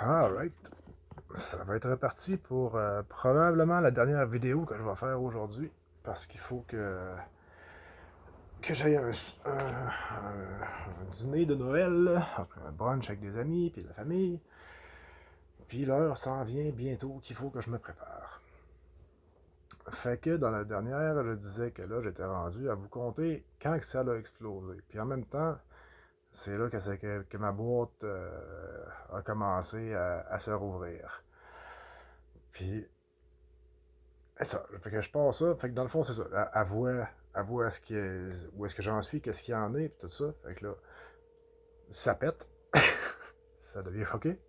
Alright. Ça va être reparti pour probablement la dernière vidéo que je vais faire aujourd'hui. Parce qu'il faut que j'aille un dîner de Noël, en tout cas un brunch avec des amis, puis la famille. Puis l'heure s'en vient bientôt qu'il faut que je me prépare. Fait que dans la dernière, je disais que là, j'étais rendu à vous compter quand que ça a explosé. Puis en même temps, c'est là que ma boîte a commencé à se rouvrir. Puis c'est ça. Fait que je pars ça. Fait que dans le fond, c'est ça. À ce qui est, où est-ce que j'en suis, qu'est-ce qu'il y en est, puis tout ça. Fait que là, ça pète. Ça devient choqué.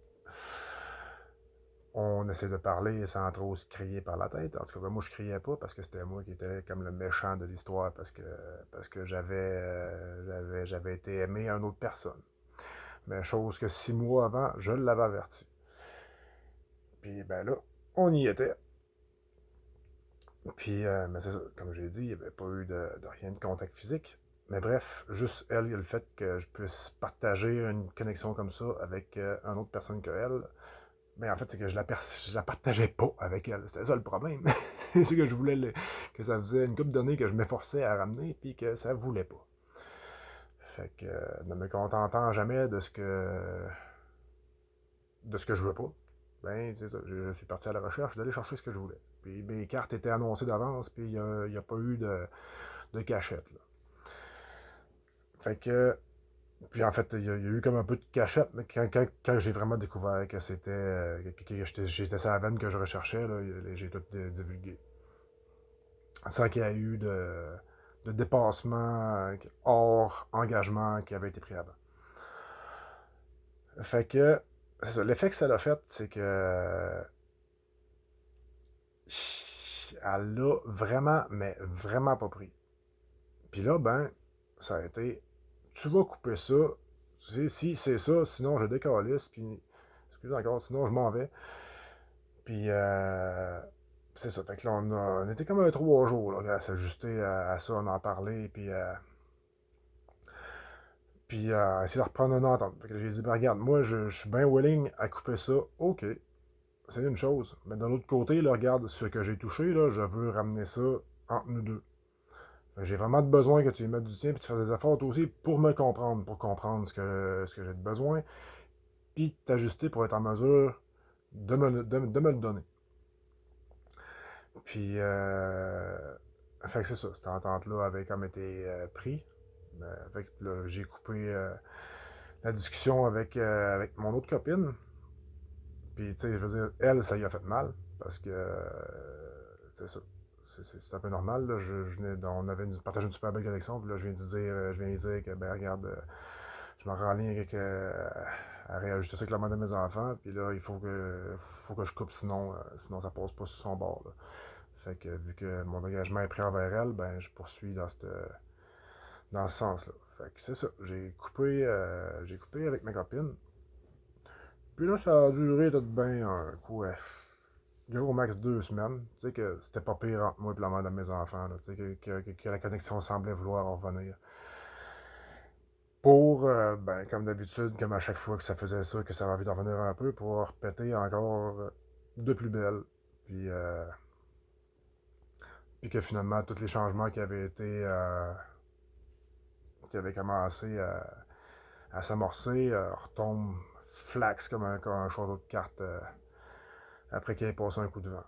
On essaie de parler sans trop se crier par la tête. En tout cas, moi, je criais pas parce que c'était moi qui étais comme le méchant de l'histoire parce que j'avais été aimé à une autre personne. Mais chose que 6 mois avant, je l'avais averti. Puis ben là, on y était. Puis, mais c'est ça, comme j'ai dit, il n'y avait pas eu de rien de contact physique. Mais bref, juste elle, il y a le fait que je puisse partager une connexion comme ça avec une autre personne que elle. Mais en fait, c'est que je la partageais pas avec elle. C'était ça le problème. C'est que je voulais que ça faisait une couple d'années que je m'efforçais à ramener, puis que ça voulait pas. Fait que ne me contentant jamais de ce que je veux pas, ben c'est ça. Je suis parti à la recherche d'aller chercher ce que je voulais. Puis mes cartes étaient annoncées d'avance, puis il n'y a pas eu de cachette. Là. Fait que. Puis en fait, il y a eu comme un peu de cachette, mais quand j'ai vraiment découvert que c'était. Que j'étais sur la veine que je recherchais, là, j'ai tout divulgué. Sans qu'il y ait eu de dépassement hors engagement qui avait été pris avant. Fait que. C'est ça. L'effet que ça a fait, c'est que. Elle l'a vraiment, mais vraiment pas pris. Puis là, ben, ça a été. Tu vas couper ça. Tu sais, si c'est ça, sinon je décalisse, puis. Excuse encore, sinon je m'en vais. Puis, c'est ça. Fait que là, on était comme un 3 jours là, à s'ajuster à ça, on en parlait, puis à essayer de reprendre une entente. Fait que j'ai dit, ben, regarde, moi, je suis bien willing à couper ça. OK, c'est une chose. Mais de l'autre côté, là, regarde, ce que j'ai touché, là, je veux ramener ça entre nous deux. J'ai vraiment besoin que tu y mettes du tien, puis tu fasses des efforts toi aussi pour comprendre ce que j'ai de besoin, puis t'ajuster pour être en mesure de me le donner. Puis, fait que c'est ça, cette entente-là avait comme été pris. Fait que là, j'ai coupé la discussion avec mon autre copine. Puis, tu sais, je veux dire, elle, ça y a fait mal, parce que, c'est ça. C'est un peu normal. Là. On avait partagé une super belle connexion. Puis là, je viens de dire que, ben, regarde, je me rends en ligne avec, à réajuster ça avec la mode de mes enfants. Puis là, faut que je coupe, sinon ça passe pas sur son bord. Là. Fait que, vu que mon engagement est pris envers elle, ben, je poursuis dans ce sens-là. Fait que c'est ça. J'ai coupé avec ma copine. Puis là, ça a duré tout de bien un coup, gros max 2 semaines. Tu sais que c'était pas pire entre moi et la mère de mes enfants. Là, tu sais que la connexion semblait vouloir en revenir. Pour, ben, comme d'habitude, comme à chaque fois que ça faisait ça, que ça avait envie d'en revenir un peu, pour repéter encore de plus belle. Puis, puis que finalement, tous les changements qui avaient commencé à s'amorcer retombent flax comme un château de cartes après qu'il ait passé un coup de vent.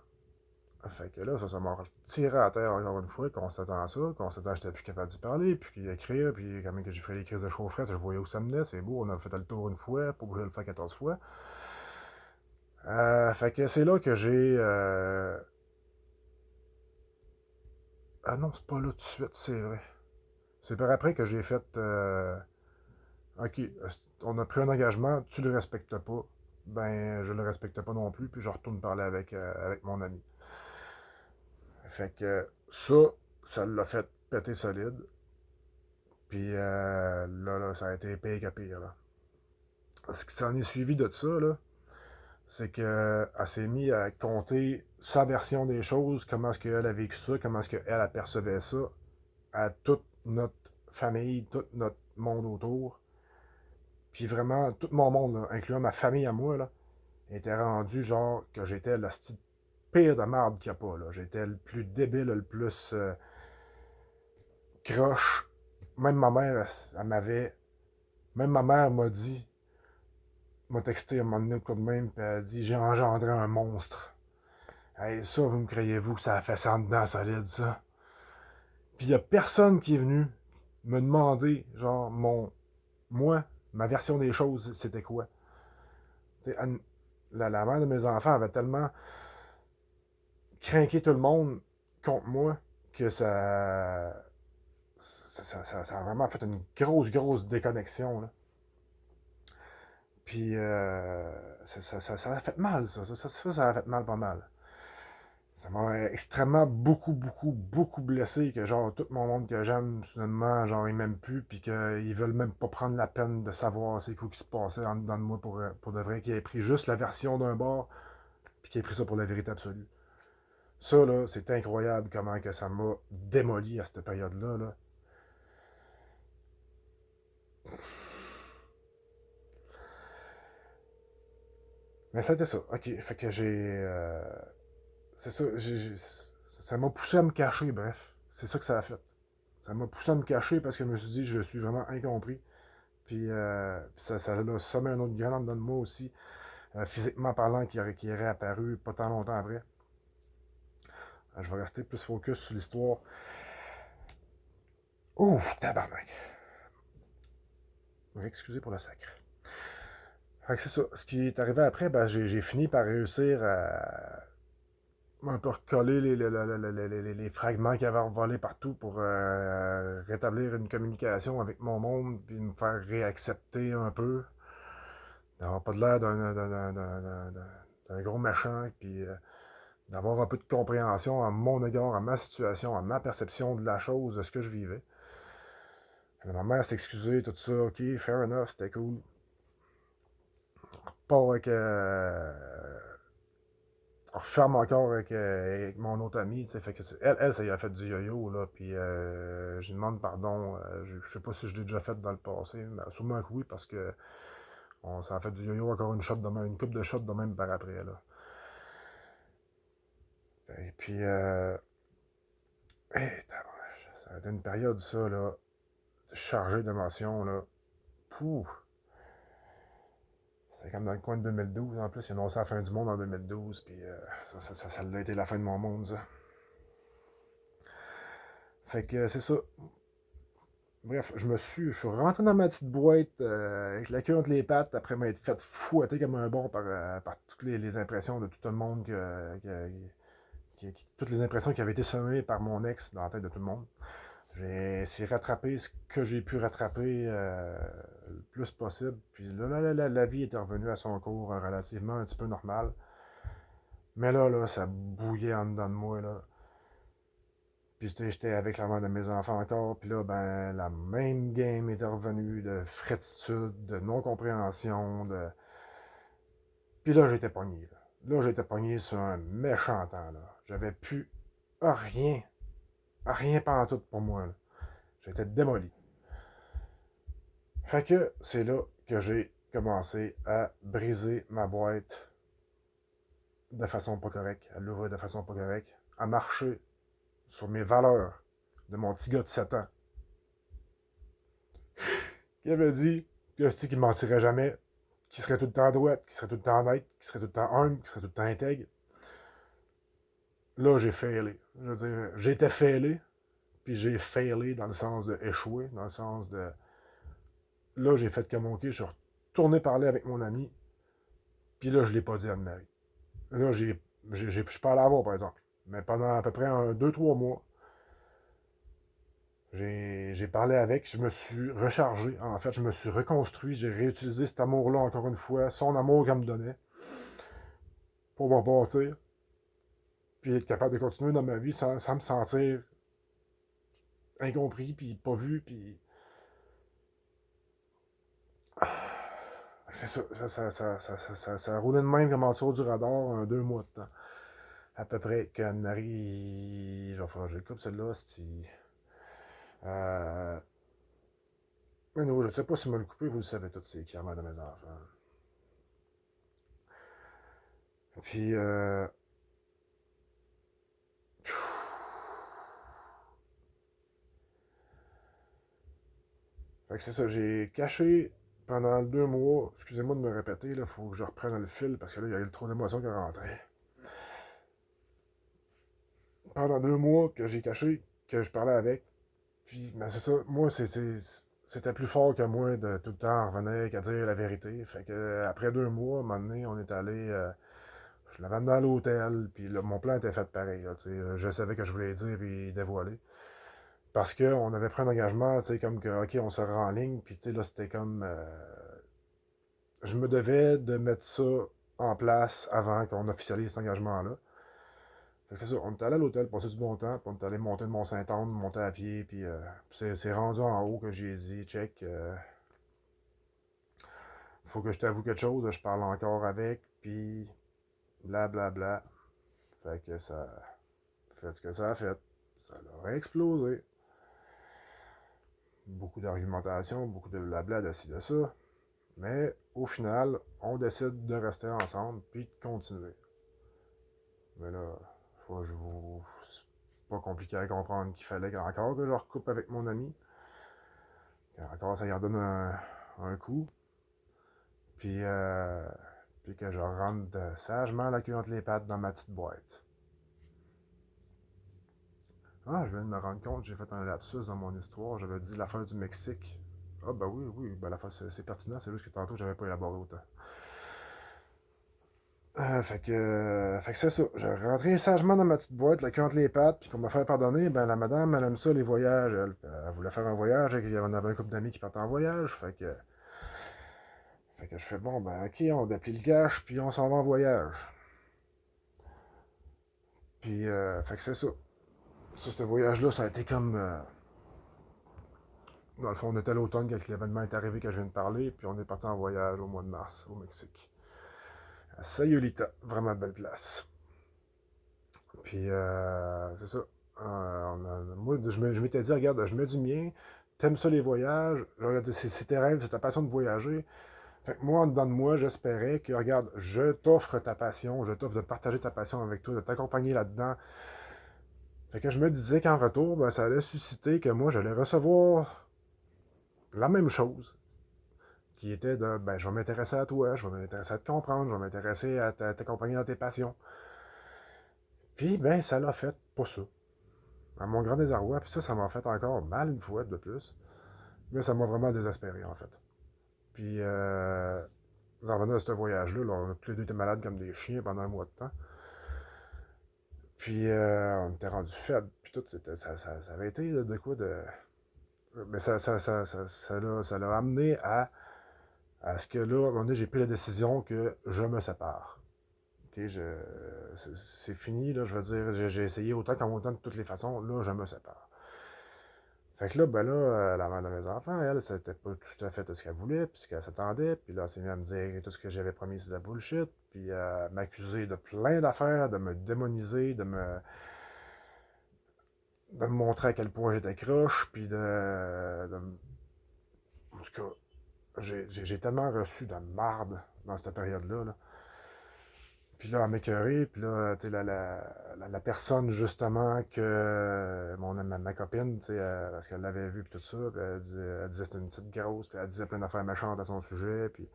Fait que là, ça m'a tiré à terre encore une fois, constatant ça, constatant que j'étais plus capable d'y parler, puis écrire, puis quand même que j'ai fait les crises de chaufferette, je voyais où ça menait, c'est beau, on a fait le tour une fois, pas obligé de le faire 14 fois. Fait que c'est là que j'ai... Ah non, c'est pas là tout de suite, c'est vrai. C'est par après que j'ai fait... OK, on a pris un engagement, tu le respectes pas, ben je le respecte pas non plus, puis je retourne parler avec mon ami. Fait que ça l'a fait péter solide. Puis là, ça a été pire que pire. Là. Ce qui s'en est suivi de ça, là, c'est qu'elle s'est mise à compter sa version des choses, comment est-ce qu'elle a vécu ça, comment est-ce qu'elle apercevait ça à toute notre famille, tout notre monde autour. Puis vraiment, tout mon monde, là, incluant ma famille à moi, là, était rendu genre que j'étais le style pire de merde qu'il n'y a pas. Là. J'étais le plus débile, le plus croche. Même ma mère, elle m'avait. Même ma mère m'a dit, m'a texté à un moment donné comme même, puis elle a dit j'ai engendré un monstre. Hey, ça, vous me croyez-vous que ça a fait ça en dedans solide, ça? Puis il n'y a personne qui est venu me demander, genre, moi, ma version des choses, c'était quoi? T'sais, la mère de mes enfants avait tellement craqué tout le monde contre moi que ça a vraiment fait une grosse déconnexion. Là. Puis ça a fait mal, ça a fait mal pas mal. Ça m'a extrêmement beaucoup blessé que genre tout mon monde que j'aime, soudainement, genre ils m'aiment plus, puis qu'ils veulent même pas prendre la peine de savoir c'est quoi qui se passait en dedans de moi pour de vrai, qu'ils aient pris juste la version d'un bord, puis qu'ils aient pris ça pour la vérité absolue. Ça, là, c'est incroyable comment que ça m'a démoli à cette période-là. Là. Mais c'était ça. OK. Fait que c'est ça. Ça m'a poussé à me cacher, bref. C'est ça que ça a fait. Ça m'a poussé à me cacher parce que je me suis dit, je suis vraiment incompris. Puis ça a semé un autre grain dans de moi aussi, physiquement parlant, qui est réapparu pas tant longtemps après. Je vais rester plus focus sur l'histoire. Ouf, tabarnak. Excusez pour le sacre. Fait que c'est ça. Ce qui est arrivé après, ben, j'ai fini par réussir à un peu recoller les fragments qui avaient volé partout pour rétablir une communication avec mon monde, puis me faire réaccepter un peu. D'avoir pas de l'air d'un gros machin, puis d'avoir un peu de compréhension à mon égard, à ma situation, à ma perception de la chose, de ce que je vivais. Ma mère s'est excusée, tout ça, ok, fair enough, c'était cool. Pas avec. On referme encore avec mon autre amie, tu sais, fait que elle, ça y a fait du yo-yo, là, puis je lui demande pardon, je sais pas si je l'ai déjà fait dans le passé, mais sûrement que oui, parce que on s'en fait du yo-yo encore une coupe de shots de même par après, là. Et puis, hey, ça a été une période, ça, là, chargée d'émotions, là. Pouh! C'est comme dans le coin de 2012, en plus, ils ont annoncé la fin du monde en 2012, puis ça a été la fin de mon monde, ça. Fait que c'est ça. Bref, je suis rentré dans ma petite boîte avec la queue entre les pattes après m'être fait fouetter comme un bon par toutes les impressions de tout le monde, toutes les impressions qui avaient été semées par mon ex dans la tête de tout le monde. J'ai essayé de rattraper ce que j'ai pu rattraper le plus possible. Puis là, la vie était revenue à son cours relativement un petit peu normal. Mais là, ça bouillait en dedans de moi. Là. Puis j'étais avec la mère de mes enfants encore. Puis là, ben, la même game était revenue de frétitude, de non-compréhension. Puis là, j'étais pogné. Là, j'étais pogné sur un méchant temps. Là. J'avais plus rien. Rien tout pour moi. Là. J'étais démoli. Fait que c'est là que j'ai commencé à briser ma boîte de façon pas correcte, à l'ouvrir de façon pas correcte, à marcher sur mes valeurs de mon petit gars de 7 ans qui avait dit que c'est qu'il mentirait jamais, qu'il serait tout le temps droit, qu'il serait tout le temps honnête, qu'il serait tout le temps humble, qu'il serait tout le temps intègre. Là, j'ai failé. Je veux dire, j'étais failé, puis j'ai failé dans le sens de échouer, dans le sens de. Là, j'ai fait comme OK, je suis retourné parler avec mon ami, puis là, je l'ai pas dit à Anne-Marie. Là, je suis pas allé la voir, par exemple. Mais pendant à peu près 2-3 mois, j'ai parlé avec, je me suis rechargé. En fait, je me suis reconstruit. J'ai réutilisé cet amour-là encore une fois, son amour qu'elle me donnait, pour me bâtir. Puis être capable de continuer dans ma vie sans me sentir incompris, puis pas vu, puis. C'est ça, ça a roulé de même comme en dessous du radar 2 mois de temps. À peu près qu'Anne-Marie. Je vais faire, je coupe celle-là, c'est. Euh, Mais non, je sais pas si me le couper, vous le savez tous, c'est clairement de mes enfants. Puis, fait que c'est ça, j'ai caché pendant 2 mois, excusez-moi de me répéter, il faut que je reprenne le fil parce que là, il y a eu trop d'émotions qui sont rentrées. Pendant 2 mois que j'ai caché, que je parlais avec, puis ben c'est ça, moi, c'était plus fort que moi de tout le temps revenir qu'à dire la vérité. Fait que après 2 mois, à un moment donné, on est allé. Je l'avais amené à l'hôtel, puis là, mon plan était fait pareil. Là, je savais que je voulais dire et dévoiler. Parce qu'on avait pris un engagement, comme que, OK, on se rend en ligne, puis là, c'était comme. Je me devais de mettre ça en place avant qu'on officialise cet engagement-là. Fait que c'est ça, on est allé à l'hôtel, passer du bon temps, puis on est allé monter de Mont-Saint-Anne, monter à pied, puis c'est rendu en haut que j'ai dit, check, faut que je t'avoue quelque chose, je parle encore avec, puis blablabla. Fait que ça a fait ce que ça a fait. Ça a explosé. Beaucoup d'argumentation, beaucoup de blabla d'aci de ça. Mais au final, on décide de rester ensemble puis de continuer. Mais là, faut que je vous. C'est pas compliqué à comprendre qu'il fallait encore que je recoupe avec mon ami. Encore, ça y en donne un coup. Puis, puis que je rentre sagement la queue entre les pattes dans ma petite boîte. Ah, je viens de me rendre compte, j'ai fait un lapsus dans mon histoire. J'avais dit l'affaire du Mexique. Ah, ben oui, oui, ben l'affaire, c'est pertinent, c'est juste que tantôt, j'avais pas élaboré autant. Fait que c'est ça. J'ai rentré sagement dans ma petite boîte, la queue entre les pattes, puis pour me faire pardonner, ben la madame, elle aime ça, les voyages. Elle voulait faire un voyage, et il y en avait un couple d'amis qui partaient en voyage. Fait que je fais, bon, ben ok, on déplie le cash, puis on s'en va en voyage. Puis, fait que c'est ça. Ça, ce voyage-là, ça a été comme. Dans le fond, on était à l'automne quand l'événement est arrivé que je viens de parler, puis on est parti en voyage au mois de mars, au Mexique. À Sayulita, vraiment belle place. Puis, c'est ça. Moi, je m'étais dit, regarde, je mets du mien, t'aimes ça les voyages, regarde, c'est tes rêves, c'est ta passion de voyager. Fait que moi, en dedans de moi, j'espérais que, regarde, je t'offre ta passion, je t'offre de partager ta passion avec toi, de t'accompagner là-dedans. Fait que je me disais qu'en retour, ben, ça allait susciter que moi, j'allais recevoir la même chose, qui était de, ben, je vais m'intéresser à toi, je vais m'intéresser à te comprendre, je vais m'intéresser à t'accompagner dans tes passions. Puis, ben, ça l'a fait pour ça. À mon grand désarroi, puis ça m'a fait encore mal une fois de plus. Mais ça m'a vraiment désespéré, en fait. Puis, en revenant de ce voyage-là, là, on a tous les deux été malades comme des chiens pendant un mois de temps. Puis, on était rendus faibles. Puis tout, ça avait été de quoi de. Mais ça l'a amené à ce que là, à un moment donné, j'ai pris la décision que je me sépare. OK, c'est fini, là, je veux dire, j'ai essayé autant qu'en autant de toutes les façons, là, je me sépare. Fait que là, ben là, la mère de mes enfants, elle, c'était pas tout à fait ce qu'elle voulait, puis ce qu'elle s'attendait, puis là, elle s'est mise à me dire que tout ce que j'avais promis, c'est de la bullshit, puis m'accuser de plein d'affaires, de me démoniser, de me montrer à quel point j'étais croche, puis en tout cas, j'ai tellement reçu de marde dans cette période-là, là. Puis là, elle m'écœurait, puis là, tu sais, la personne, justement, que ma copine, tu sais, parce qu'elle l'avait vue, puis tout ça, puis elle disait que c'était une petite grosse, puis elle disait plein d'affaires méchantes à son sujet, puis.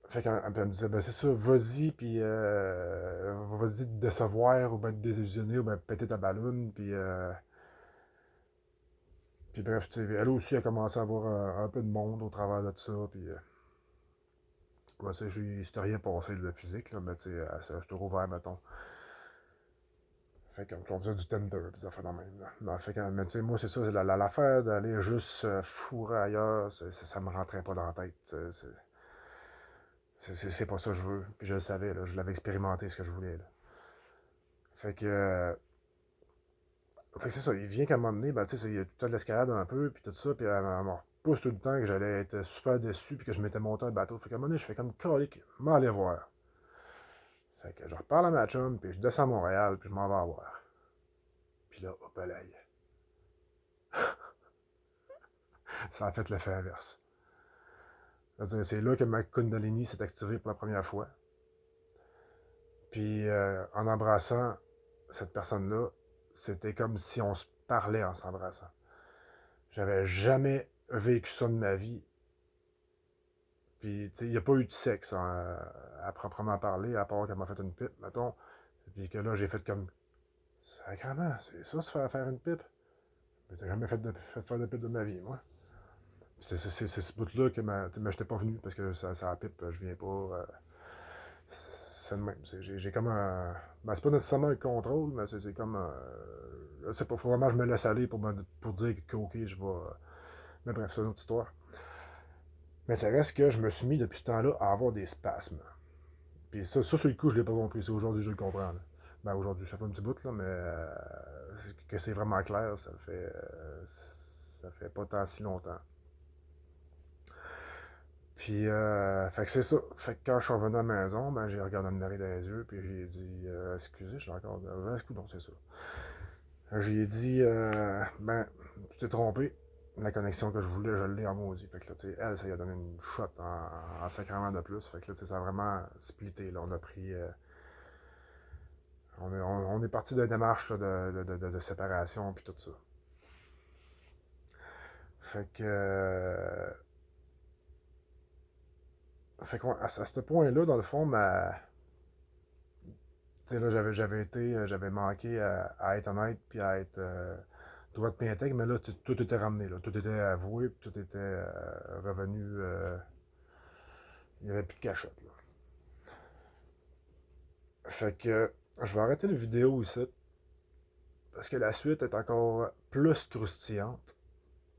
Fait qu'elle me disait, ben c'est ça, vas-y, puis vas-y te décevoir, ou ben te désillusionner, ou ben péter ta balloune, puis bref, tu sais, elle aussi a commencé à avoir un peu de monde au travers de ça, puis. Ouais, ça, c'était rien passé de physique, là, mais tu sais, je te rouvert, mettons. Fait qu'on faisait du tender, pis ça fait dans même. Là. Mais, fait que, mais tu sais, moi, c'est ça, c'est l'affaire d'aller juste fourrer ailleurs, ça me rentrait pas dans la tête. C'est pas ça que je veux. Puis je le savais, là, je l'avais expérimenté ce que je voulais. Là. Fait que, fait que c'est ça, il vient qu'à un moment donné, ben, tu sais, il y a tout le temps de l'escalade un peu, puis tout ça, puis elle me repousse tout le temps que j'allais être super déçu, puis que je m'étais monté un bateau. Fait qu'à un moment donné, je fais comme colique, m'en aller voir. Fait que je reparle à ma chum, puis je descends à Montréal, puis je m'en vais à voir. Puis là, hop là, ça a fait l'effet inverse. C'est là que ma Kundalini s'est activée pour la première fois. Puis en embrassant cette personne-là, c'était comme si on se parlait en s'embrassant. J'avais jamais vécu ça de ma vie. Puis, tu sais, il n'y a pas eu de sexe à proprement parler, à part qu'elle m'a fait une pipe, mettons. Puis que là, j'ai fait comme, sacrément, c'est ça, se faire une pipe? J'ai jamais fait faire de pipe de ma vie, moi. C'est ce bout-là que mais j'étais pas venu parce que ça pipe, je viens pas. C'est le même. J'ai comme un. Ben, c'est pas nécessairement un contrôle, mais c'est comme un. C'est pas, faut vraiment que je me laisse aller pour dire que, ok, je vais. Mais bref, c'est une autre histoire. Mais ça reste que je me suis mis depuis ce temps-là à avoir des spasmes. Puis ça sur le coup, je l'ai pas compris. C'est aujourd'hui, je le comprends. Là. Ben, aujourd'hui, ça fait un petit bout, là, mais que c'est vraiment clair, ça fait pas tant si longtemps. Puis, fait que c'est ça. Fait que quand je suis revenu à la maison, ben, j'ai regardé Anne-Marie dans les yeux, puis j'ai dit, excusez, je l'ai encore. Non, c'est ça. J'ai dit, ben, tu t'es trompé. La connexion que je voulais, je l'ai en maudit. Fait que là, tu sais, elle, ça lui a donné une shot en sacrament de plus. Fait que là, tu sais, ça a vraiment splitté. Là, on a pris. On est parti de la démarche là, de séparation, puis tout ça. Fait que. Fait qu'à ce point-là, dans le fond, tu sais, là, j'avais manqué à être honnête, puis à être droit de intègre, mais là, tout était ramené, là. Tout était avoué, puis tout était revenu. Il n'y avait plus de cachette, là. Fait que je vais arrêter la vidéo ici, parce que la suite est encore plus croustillante.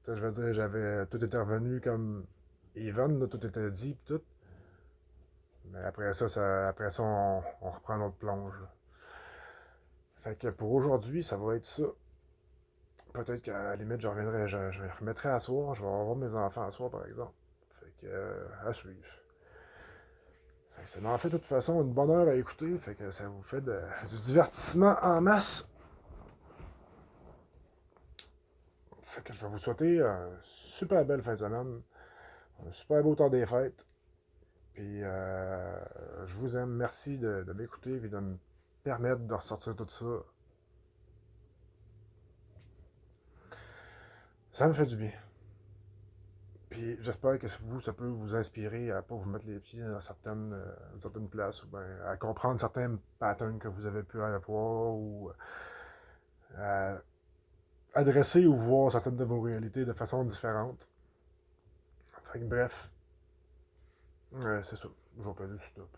Tu sais, je veux dire, tout était revenu comme even, là, tout était dit, puis tout. Mais après ça on reprend notre plonge, là. Fait que pour aujourd'hui, ça va être ça. Peut-être qu'à la limite, je remettrai à soir. Je vais avoir mes enfants à soir, par exemple. Fait que, à suivre. Fait que ça m'en fait de toute façon une bonne heure à écouter. Fait que ça vous fait du divertissement en masse. Fait que je vais vous souhaiter une super belle fin de semaine. Un super beau temps des fêtes. Puis, je vous aime. Merci de m'écouter et de me permettre de ressortir tout ça. Ça me fait du bien. Puis j'espère que vous, ça peut vous inspirer à pas vous mettre les pieds dans certaines places ou bien à comprendre certains patterns que vous avez pu avoir ou à adresser ou voir certaines de vos réalités de façon différente. Fait que bref, c'est ça. Je vais pas du stop.